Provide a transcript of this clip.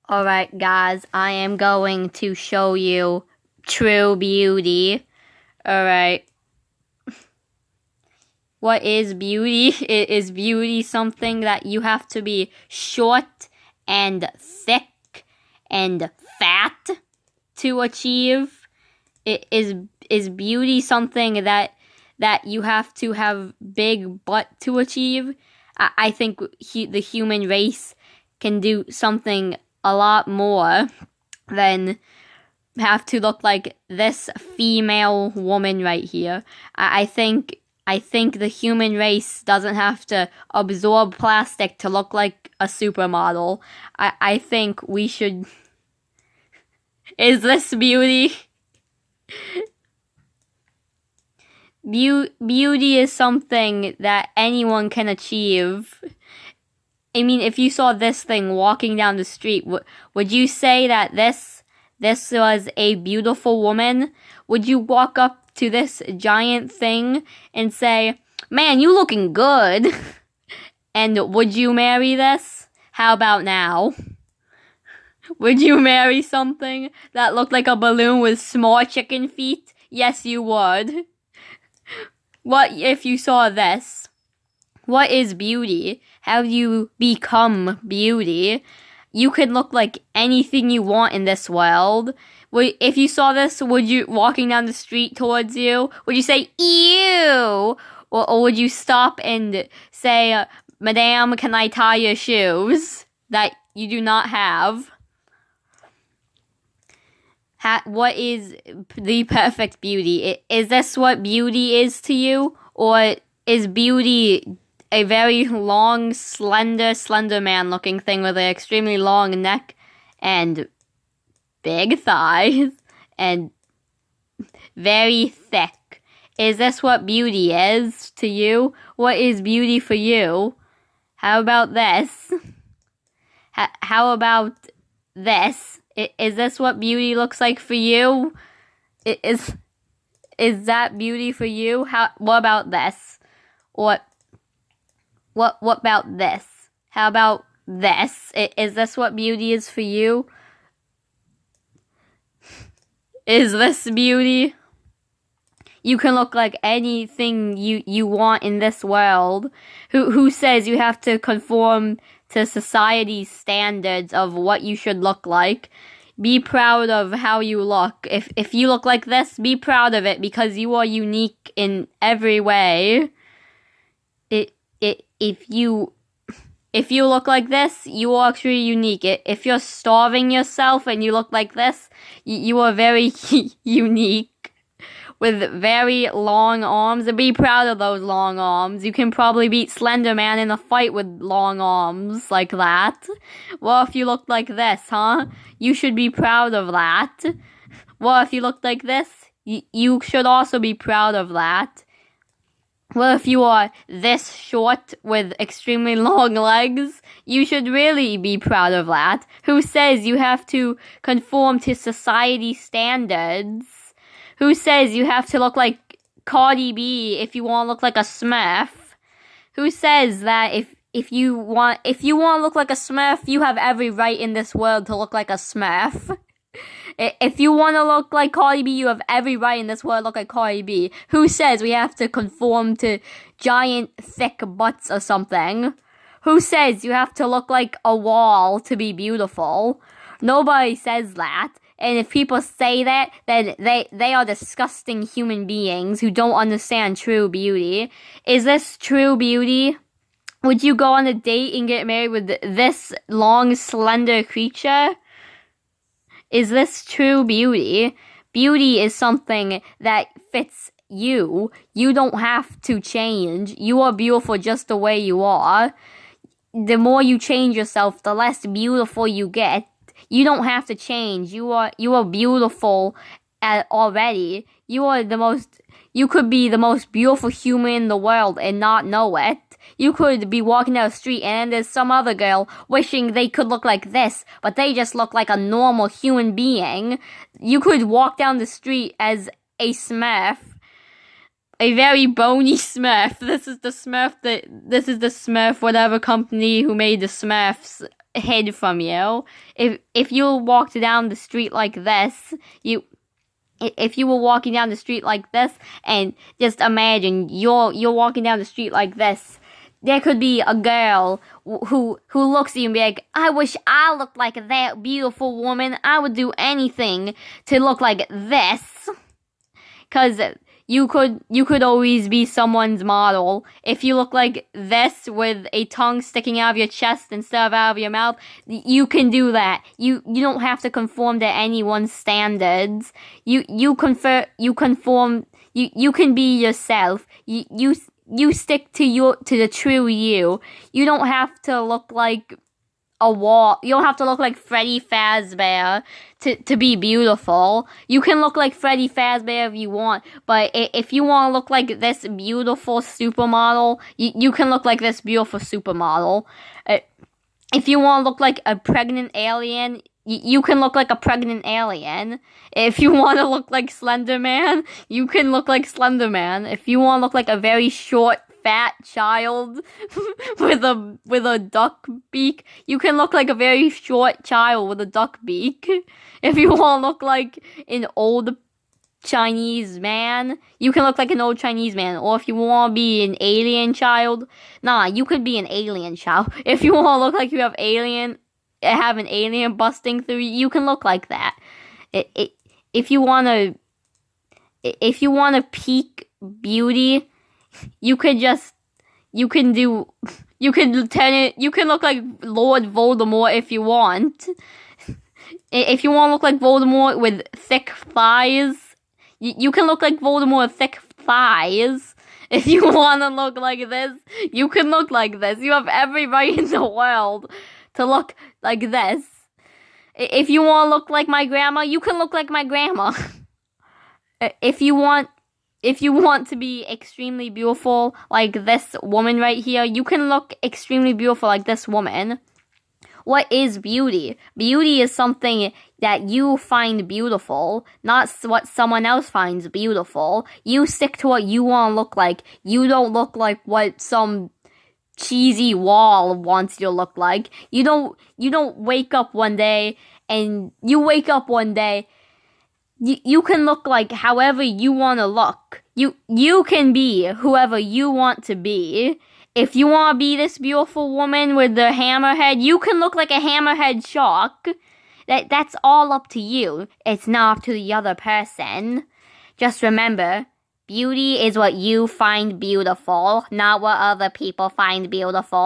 Alright, guys, I am going to show you true beauty. Alright. What is beauty? Is beauty something that you have to be short and thick and fat to achieve? Is beauty something that you have to have big butt to achieve? I think the human race can do something a lot more than have to look like this female woman right here. I think the human race doesn't have to absorb plastic to look like a supermodel. I think we should... Is this beauty? Beauty is something that anyone can achieve. I mean, if you saw this thing walking down the street, would you say that this was a beautiful woman? Would you walk up to this giant thing and say, "Man, you looking good"? And would you marry this? How about now? Would you marry something that looked like a balloon with small chicken feet? Yes, you would. What if you saw this? What is beauty? How do you become beauty? You could look like anything you want in this world. If you saw this, would you, walking down the street towards you, would you say, "Ew"? Or would you stop and say, "Madame, can I tie your shoes?" That you do not have. What is the perfect beauty? Is this what beauty is to you? Or is beauty a very long, slender man looking thing with an extremely long neck and big thighs and very thick? Is this what beauty is to you? What is beauty for you? How about this? How about this? Is this what beauty looks like for you? Is that beauty for you? What about this? What about this? How about this? Is this what beauty is for you? Is this beauty? You can look like anything you want in this world. Who says you have to conform to society's standards of what you should look like? Be proud of how you look. If you look like this, be proud of it because you are unique in every way. If you look like this, you are actually unique. If you're starving yourself and you look like this, you are very unique. With very long arms. Be proud of those long arms. You can probably beat Slender Man in a fight with long arms like that. Well, if you looked like this, huh? You should be proud of that. Well, if you looked like this, you should also be proud of that. Well, if you are this short with extremely long legs, you should really be proud of that. Who says you have to conform to society standards? Who says you have to look like Cardi B if you want to look like a Smurf? Who says that if you want to look like a Smurf, you have every right in this world to look like a Smurf? If you want to look like Cardi B, you have every right in this world to look like Cardi B. Who says we have to conform to giant thick butts or something? Who says you have to look like a wall to be beautiful? Nobody says that. And if people say that, then they are disgusting human beings who don't understand true beauty. Is this true beauty? Would you go on a date and get married with this long, slender creature? Is this true beauty? Beauty is something that fits you. You don't have to change. You are beautiful just the way you are. The more you change yourself, the less beautiful you get. You don't have to change. You are beautiful already. You could be the most beautiful human in the world and not know it. You could be walking down the street and there's some other girl wishing they could look like this, but they just look like a normal human being. You could walk down the street as a Smurf. A very bony Smurf. This is the Smurf whatever company who made the Smurfs hid from you. If you walked down the street like this, if you were walking down the street like this, and just imagine you're walking down the street like this, there could be a girl who looks at you and be like, I wish I looked like that beautiful woman. I would do anything to look like this. 'Cause you could always be someone's model. If you look like this with a tongue sticking out of your chest instead of out of your mouth, you can do that. You don't have to conform to anyone's standards. You conform. You can be yourself. You stick to the true you. You don't have to look like a wall. You don't have to look like Freddy Fazbear to be beautiful. You can look like Freddy Fazbear if you want, but if you want to look like this beautiful supermodel, you can look like this beautiful supermodel. If you want to look like a pregnant alien, you can look like a pregnant alien. If you want to look like Slender Man, you can look like Slender Man. If you want to look like a very short, fat child with a duck beak, you can look like a very short child with a duck beak. If you want to look like an old Chinese man, you can look like an old Chinese man. Or if you want to be an alien child, you could be an alien child. If you want to look like you have an alien busting through you can look like that. If you want to peak beauty, you can look like Lord Voldemort if you want. If you want to look like Voldemort with thick thighs, you can look like Voldemort with thick thighs. If you want to look like this, you can look like this. You have every right in the world to look like this. If you want to look like my grandma, you can look like my grandma. If you want to be extremely beautiful like this woman right here, you can look extremely beautiful like this woman. What is beauty? Beauty is something that you find beautiful, not what someone else finds beautiful. You stick to what you want to look like. You don't look like what some cheesy wall wants you to look like. You don't wake up one day and you can look like however you want to look. You can be whoever you want to be. If you want to be this beautiful woman with the hammerhead, you can look like a hammerhead shark. That's all up to you. It's not up to the other person. Just remember, beauty is what you find beautiful, not what other people find beautiful.